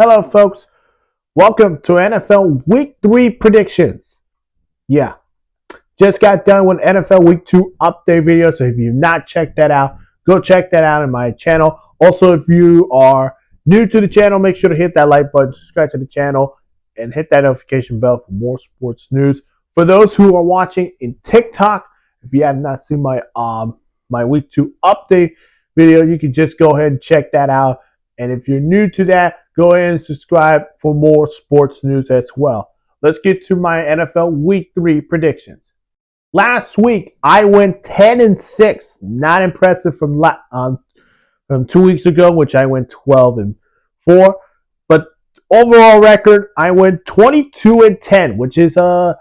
Hello, folks. Welcome to NFL Week 3 predictions. Yeah, just got done with NFL Week 2 update video, so if you've not checked that out, go check that out in my channel. Also, if you are new to the channel, make sure to hit that like button, subscribe to the channel, and hit that notification bell for more sports news. For those who are watching in TikTok, if you have not seen my Week 2 update video, you can just go ahead and check that out. And if you're new to that, go ahead and subscribe for more sports news as well. Let's get to my NFL Week 3 predictions. Last week, I went 10-6. Not impressive from 2 weeks ago, which I went 12-4. But overall record, I went 22-10, which is I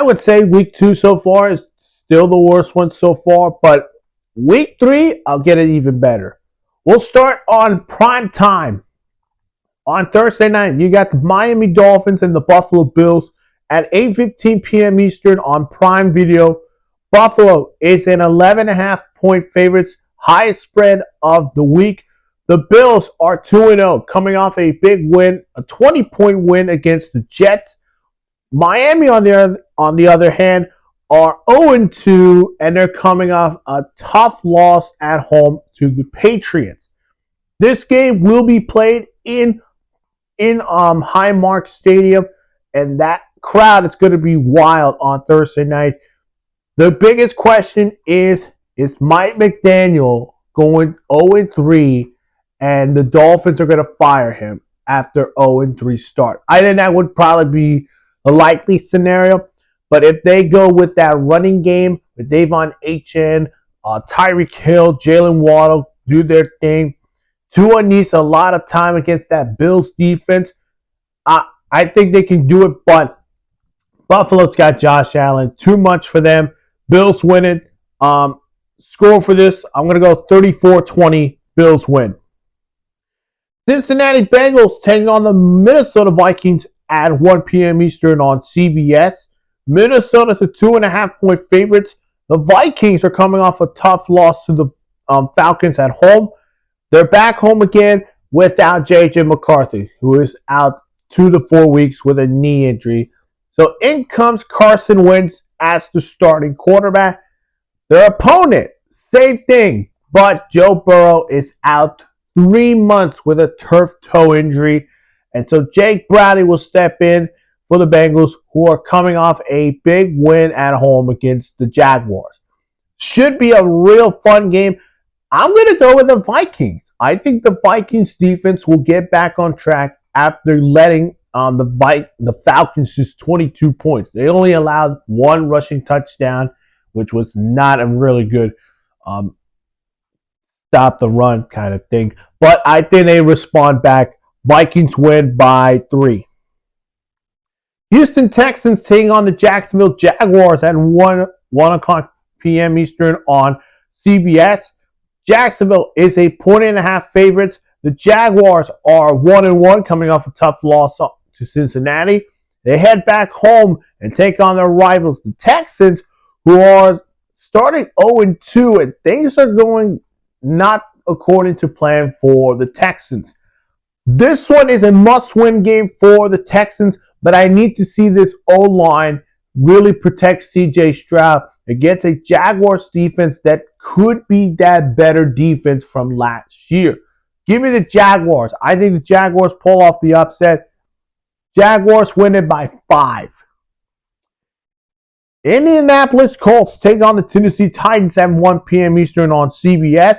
would say week 2 so far is still the worst one so far. But week 3, I'll get it even better. We'll start on prime time. On Thursday night, you got the Miami Dolphins and the Buffalo Bills at 8:15 p.m. Eastern on Prime Video. Buffalo is an 11.5-point favorites, highest spread of the week. The Bills are 2-0, coming off a big win, a 20-point win against the Jets. Miami, on the other hand, are 0-2, and they're coming off a tough loss at home to the Patriots. This game will be played in Highmark Stadium, and that crowd is going to be wild on Thursday night. The biggest question is Mike McDaniel going 0-3, and the Dolphins are going to fire him after 0-3 start? I think that would probably be a likely scenario, but if they go with that running game with Davon Achane, Tyreek Hill, Jalen Waddle, do their thing, Tua needs a lot of time against that Bills defense. I think they can do it, but Buffalo's got Josh Allen. Too much for them. Bills win it. Score for this, I'm going to go 34-20. Bills win. Cincinnati Bengals taking on the Minnesota Vikings at 1 p.m. Eastern on CBS. Minnesota's a 2.5-point favorites. The Vikings are coming off a tough loss to the Falcons at home. They're back home again without J.J. McCarthy, who is out 2 to 4 weeks with a knee injury. So in comes Carson Wentz as the starting quarterback. Their opponent, same thing, but Joe Burrow is out 3 months with a turf toe injury. And so Jake Browning will step in for the Bengals, who are coming off a big win at home against the Jaguars. Should be a real fun game. I'm going to go with the Vikings. I think the Vikings defense will get back on track after letting the Falcons just 22 points. They only allowed 1 rushing touchdown, which was not a really good stop the run kind of thing. But I think they respond back. Vikings win by 3. Houston Texans taking on the Jacksonville Jaguars at 1 o'clock p.m. Eastern on CBS. Jacksonville is a 1.5 favorites. The Jaguars are 1-1, coming off a tough loss to Cincinnati. They head back home and take on their rivals, the Texans, who are starting 0-2, and things are going not according to plan for the Texans. This one is a must-win game for the Texans, but I need to see this O-line really protect C.J. Stroud against a Jaguars defense that could be that better defense from last year. Give me the Jaguars. I think the Jaguars pull off the upset. Jaguars win it by 5. Indianapolis Colts take on the Tennessee Titans at 1 p.m. Eastern on CBS.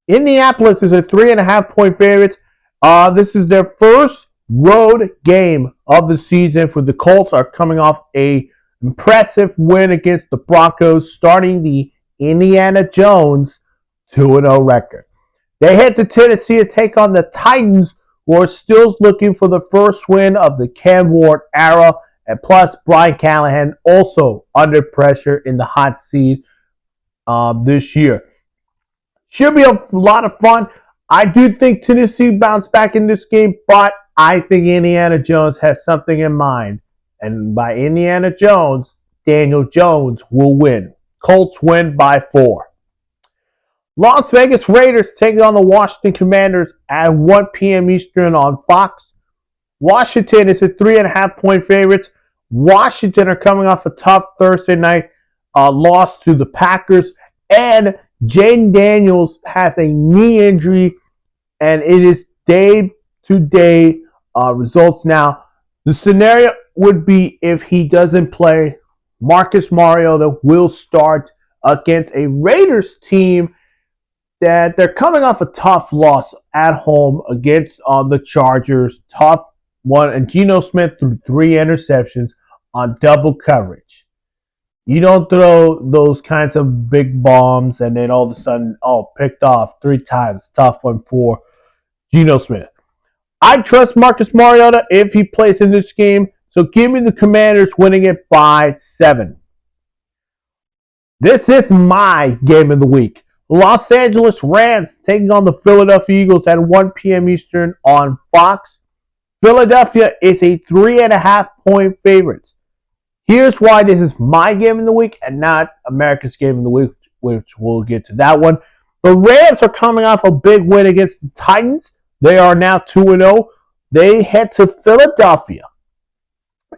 Indianapolis is a 3.5-point favorite. This is their first road game of the season for the Colts. Are coming off a impressive win against the Broncos, starting the Indiana Jones 2-0 record. They head to Tennessee to take on the Titans, who are still looking for the first win of the Cam Ward era, and plus Brian Callahan also under pressure in the hot seat this year. Should be a lot of fun. I do think Tennessee bounced back in this game, but I think Indiana Jones has something in mind. And by Indiana Jones, Daniel Jones will win. Colts win by 4. Las Vegas Raiders taking on the Washington Commanders at 1 p.m. Eastern on Fox. Washington is a 3.5-point favorites. Washington are coming off a tough Thursday night loss to the Packers, and Jaden Daniels has a knee injury, and it is day-to-day results now. The scenario would be if he doesn't play, Marcus Mariota will start against a Raiders team that they're coming off a tough loss at home against the Chargers. Tough one, and Geno Smith threw 3 interceptions on double coverage. You don't throw those kinds of big bombs and then all of a sudden, picked off 3 times. Tough one for Geno Smith. I trust Marcus Mariota if he plays in this game, so give me the Commanders winning it by 7. This is my game of the week. Los Angeles Rams taking on the Philadelphia Eagles at 1 p.m. Eastern on Fox. Philadelphia is a 3.5-point favorite. Here's why this is my game of the week and not America's game of the week, which we'll get to that one. The Rams are coming off a big win against the Titans. They are now 2-0. They head to Philadelphia,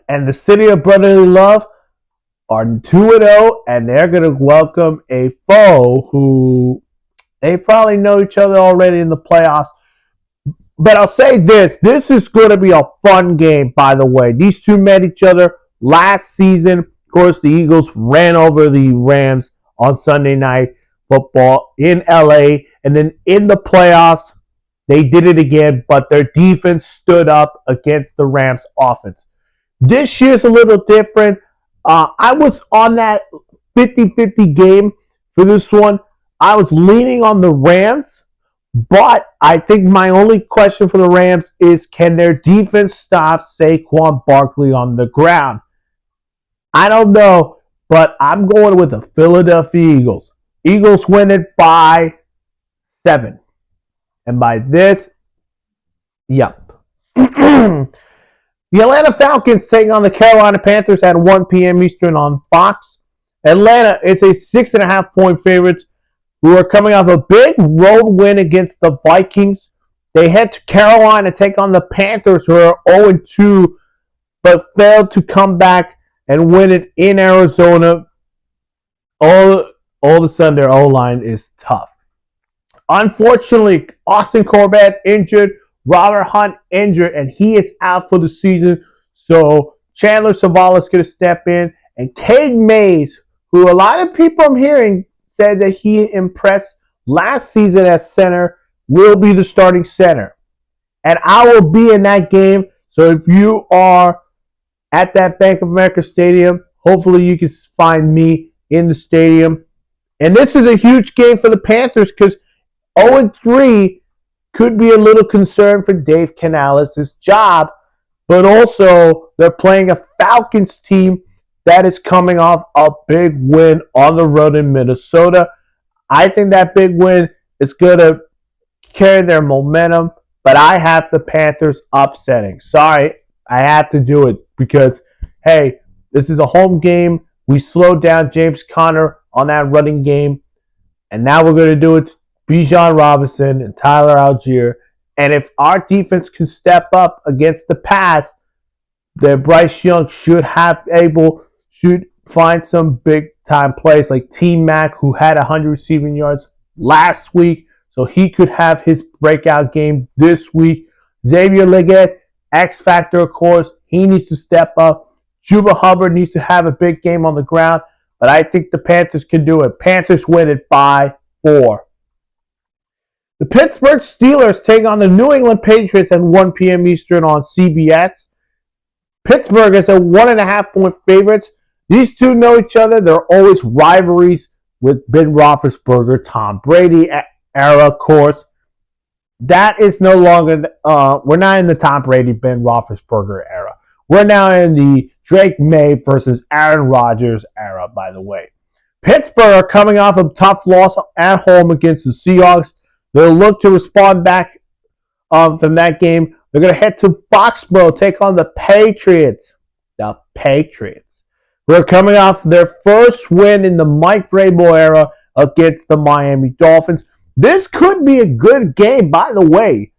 and the city of brotherly love are 2-0, and they're going to welcome a foe who they probably know each other already in the playoffs. But I'll say this is going to be a fun game, by the way. These two met each other last season. Of course, the Eagles ran over the Rams on Sunday Night Football in LA, and then in the playoffs, they did it again, but their defense stood up against the Rams offense. This year's a little different. I was on that 50-50 game for this one. I was leaning on the Rams, but I think my only question for the Rams is, can their defense stop Saquon Barkley on the ground? I don't know, but I'm going with the Philadelphia Eagles. Eagles win it by 7. And by this, yep. The Atlanta Falcons taking on the Carolina Panthers at 1 p.m. Eastern on Fox. Atlanta is a 6.5-point favorites who are coming off a big road win against the Vikings. They head to Carolina to take on the Panthers, who are 0-2, but failed to come back and win it in Arizona. All of a sudden, their O-line is tough. Unfortunately, Austin Corbett injured, Robert Hunt injured, and he is out for the season. So Chandler Savalas is going to step in, and Cade Mays, who a lot of people I'm hearing said that he impressed last season at center, will be the starting center. And I will be in that game. So if you are at that Bank of America Stadium, hopefully you can find me in the stadium. And this is a huge game for the Panthers because 0-3 could be a little concern for Dave Canales' job, but also they're playing a Falcons team that is coming off a big win on the road in Minnesota. I think that big win is going to carry their momentum, but I have the Panthers upsetting. Sorry, I have to do it because, hey, this is a home game. We slowed down James Conner on that running game, and now we're going to do it to Bijan Robinson and Tyler Algier. And if our defense can step up against the pass, then Bryce Young should find some big time plays like T Mac, who had 100 receiving yards last week, so he could have his breakout game this week. Xavier Legette, X Factor, of course, he needs to step up. Juba Hubbard needs to have a big game on the ground, but I think the Panthers can do it. Panthers win it by 4. The Pittsburgh Steelers take on the New England Patriots at 1 p.m. Eastern on CBS. Pittsburgh is a 1.5-point favorites. These two know each other. They're always rivalries with Ben Roethlisberger, Tom Brady era, of course. That is no longer, we're not in the Tom Brady, Ben Roethlisberger era. We're now in the Drake May versus Aaron Rodgers era, by the way. Pittsburgh are coming off a tough loss at home against the Seahawks. They'll look to respond back from that game. They're going to head to Foxborough, take on the Patriots. The Patriots. Who are coming off their first win in the Mike Vrabel era against the Miami Dolphins. This could be a good game, by the way,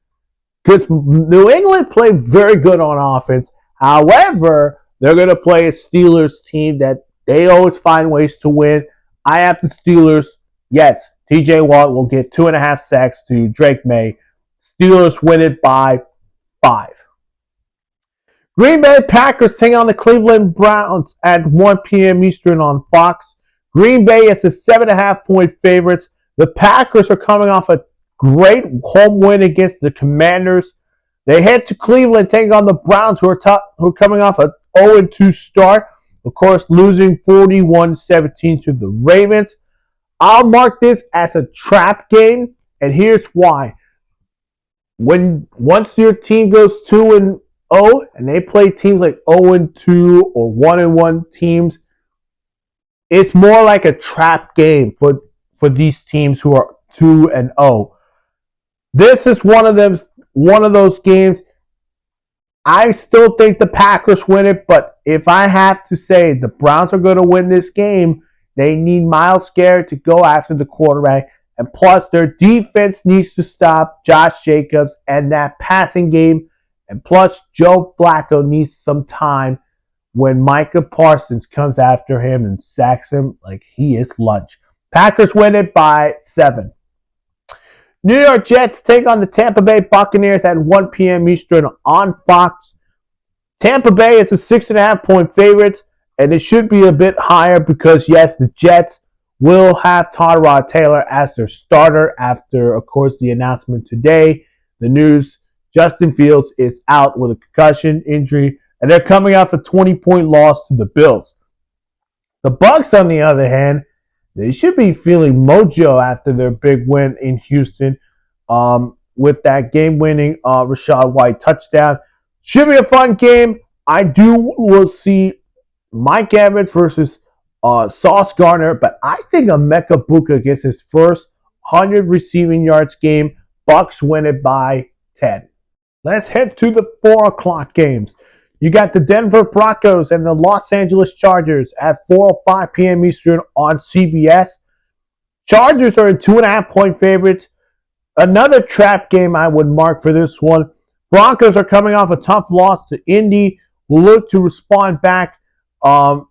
because New England played very good on offense. However, they're going to play a Steelers team that they always find ways to win. I have the Steelers. Yes, TJ Watt will get 2.5 sacks to Drake May. Steelers win it by 5. Green Bay Packers take on the Cleveland Browns at 1 p.m. Eastern on Fox. Green Bay is a 7.5 point favorites. The Packers are coming off a great home win against the Commanders. They head to Cleveland, taking on the Browns, who are coming off a 0-2 start. Of course, losing 41-17 to the Ravens. I'll mark this as a trap game, and here's why. When once your team goes 2-0, and they play teams like 0-2 or 1-1 teams, it's more like a trap game for these teams who are 2-0. This is one of those games. I still think the Packers win it, but if I have to say the Browns are going to win this game, they need Myles Garrett to go after the quarterback. And plus, their defense needs to stop Josh Jacobs and that passing game. And plus, Joe Flacco needs some time when Micah Parsons comes after him and sacks him like he is lunch. Packers win it by 7. New York Jets take on the Tampa Bay Buccaneers at 1 p.m. Eastern on Fox. Tampa Bay is a 6.5 point favorite, and it should be a bit higher because, yes, the Jets will have Tyrod Taylor as their starter after, of course, the announcement today. The news, Justin Fields is out with a concussion injury, and they're coming off a 20-point loss to the Bills. The Bucs, on the other hand, they should be feeling mojo after their big win in Houston with that game-winning Rachaad White touchdown. Should be a fun game. I will see Mike Evans versus Sauce Gardner, but I think Emeka Buka gets his first 100 receiving yards game. Bucs win it by 10. Let's head to the 4 o'clock games. You got the Denver Broncos and the Los Angeles Chargers at 4:05 p.m. Eastern on CBS. Chargers are a 2.5 point favorites. Another trap game I would mark for this one. Broncos are coming off a tough loss to Indy. Will look to respond back to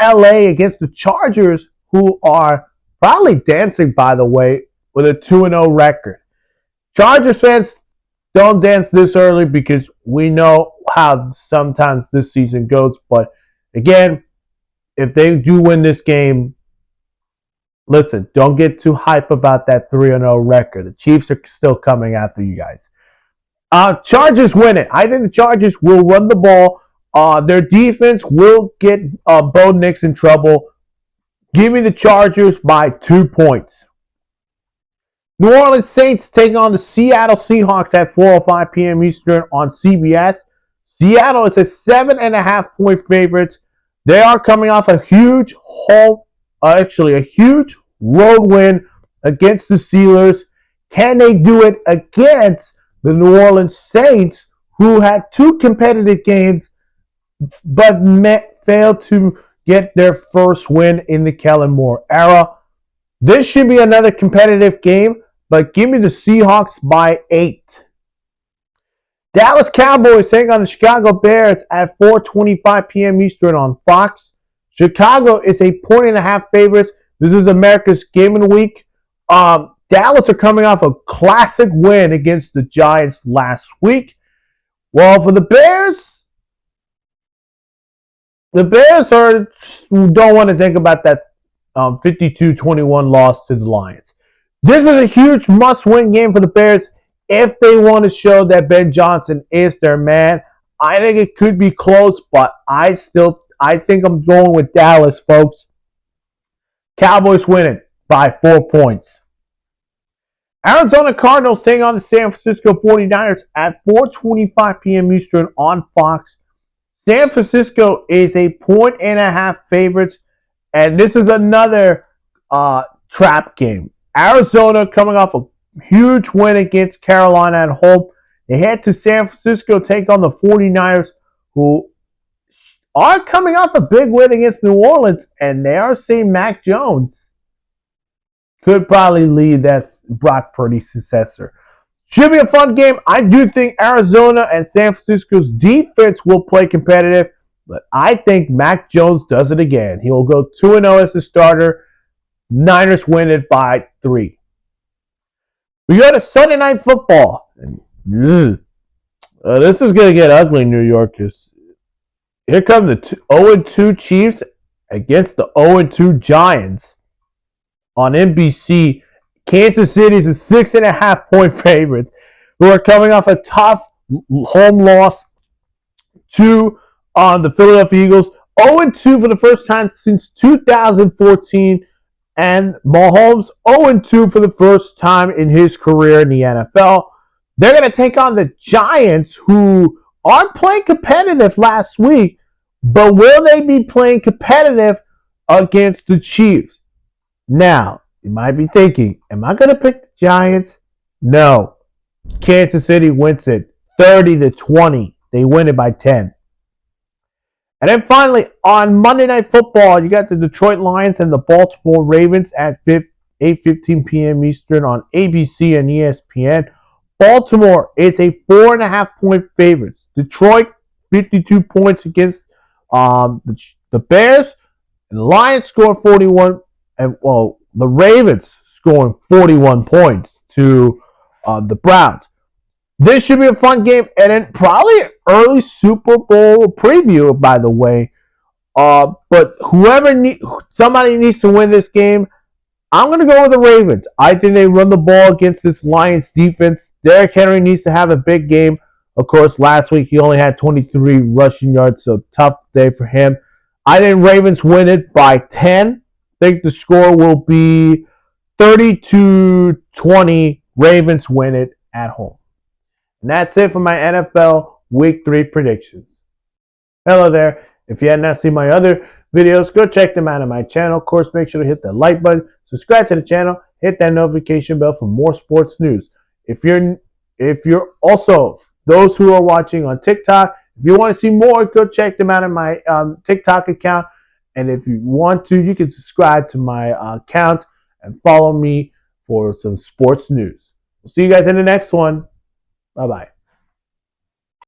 LA against the Chargers, who are probably dancing, by the way, with a 2-0 record. Chargers fans, don't dance this early because we know how sometimes this season goes. But again, if they do win this game, listen, don't get too hype about that 3-0 record. The Chiefs are still coming after you guys. Chargers win it. I think the Chargers will run the ball. Their defense will get Bo Nix in trouble. Give me the Chargers by 2 points. New Orleans Saints take on the Seattle Seahawks at 4:05 p.m. Eastern on CBS. Seattle is a 7.5 point favorite. They are coming off a huge a huge road win against the Steelers. Can they do it against the New Orleans Saints, who had 2 competitive games but failed to get their first win in the Kellen Moore era? This should be another competitive game, but give me the Seahawks by 8. Dallas Cowboys take on the Chicago Bears at 4:25 p.m. Eastern on Fox. Chicago is a 1.5 favorites. This is America's game of the week. Dallas are coming off a classic win against the Giants last week. Well, for the Bears don't want to think about that 52-21 loss to the Lions. This is a huge must-win game for the Bears if they want to show that Ben Johnson is their man. I think it could be close, but I think I'm going with Dallas, folks. Cowboys win it by 4 points. Arizona Cardinals taking on the San Francisco 49ers at 4:25 p.m. Eastern on Fox. San Francisco is a 1.5 favorites, and this is another trap game. Arizona coming off a huge win against Carolina at home. They head to San Francisco, take on the 49ers, who are coming off a big win against New Orleans, and they are seeing Mac Jones could probably lead Brock Purdy's successor. Should be a fun game. I do think Arizona and San Francisco's defense will play competitive, but I think Mac Jones does it again. He will go 2-0 as the starter. Niners win it by 3. We go to Sunday Night Football. This is going to get ugly, New Yorkers. Here come the 0-2 Chiefs against the 0-2 Giants on NBC. Kansas City is a 6.5-point favorite who are coming off a tough home loss to the Philadelphia Eagles. 0-2 for the first time since 2014. And Mahomes 0-2 for the first time in his career in the NFL. They're going to take on the Giants, who aren't playing competitive last week, but will they be playing competitive against the Chiefs? Now, you might be thinking, am I going to pick the Giants? No. Kansas City wins it 30-20. They win it by 10. And then finally, on Monday Night Football, you got the Detroit Lions and the Baltimore Ravens at 8:15 p.m. Eastern on ABC and ESPN. Baltimore is a 4.5-point favorite. Detroit, 52 points against the Bears. And the Lions scored 41. And, the Ravens scoring 41 points to the Browns. This should be a fun game, and then probably an early Super Bowl preview, by the way. But somebody needs to win this game. I'm going to go with the Ravens. I think they run the ball against this Lions defense. Derrick Henry needs to have a big game. Of course, last week he only had 23 rushing yards, so tough day for him. I think Ravens win it by 10. I think the score will be 30-20. Ravens win it at home. And that's it for my NFL Week 3 predictions. Hello there. If you have not seen my other videos, go check them out on my channel. Of course, make sure to hit the like button, subscribe to the channel, hit that notification bell for more sports news. If you're also those who are watching on TikTok, if you want to see more, go check them out on my TikTok account. And if you want to, you can subscribe to my account and follow me for some sports news. We'll see you guys in the next one. Bye-bye.